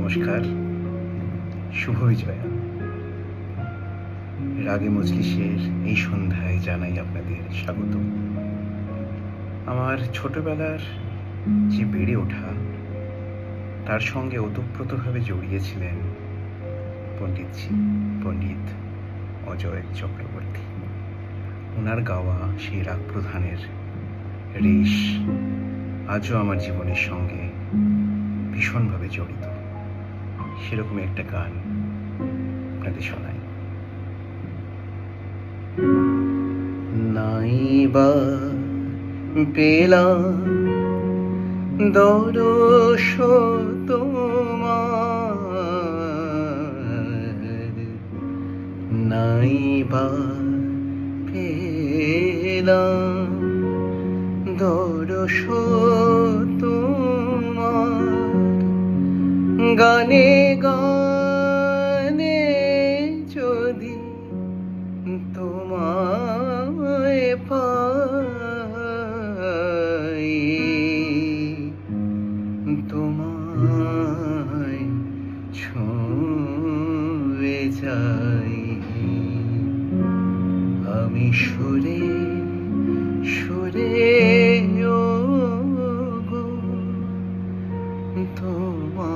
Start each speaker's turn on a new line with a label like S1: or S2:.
S1: নমস্কার, শুভ বিজয়া। রাগে মজলিসের এই সন্ধ্যায় জানাই আপনাদের স্বাগত। আমার ছোটবেলার যে বেড়ে ওঠা, তার সঙ্গে ওতপ্রোতভাবে জড়িয়েছিলেন পণ্ডিত অজয় চক্রবর্তী। ওনার গাওয়া সেই রাগ প্রধানের রেশ আজও আমার জীবনের সঙ্গে ভীষণভাবে জড়িত। সেরকম একটা গান আপনাদের শোনাই। নাইবা পেলাম দরস তোমার, নাইবা পেলাম দরস তোমার, গানে গানে যদি তোমায় পাই, তোমায় ছুঁয়ে যাই, আমি সুরে সুরে ও গো তোমার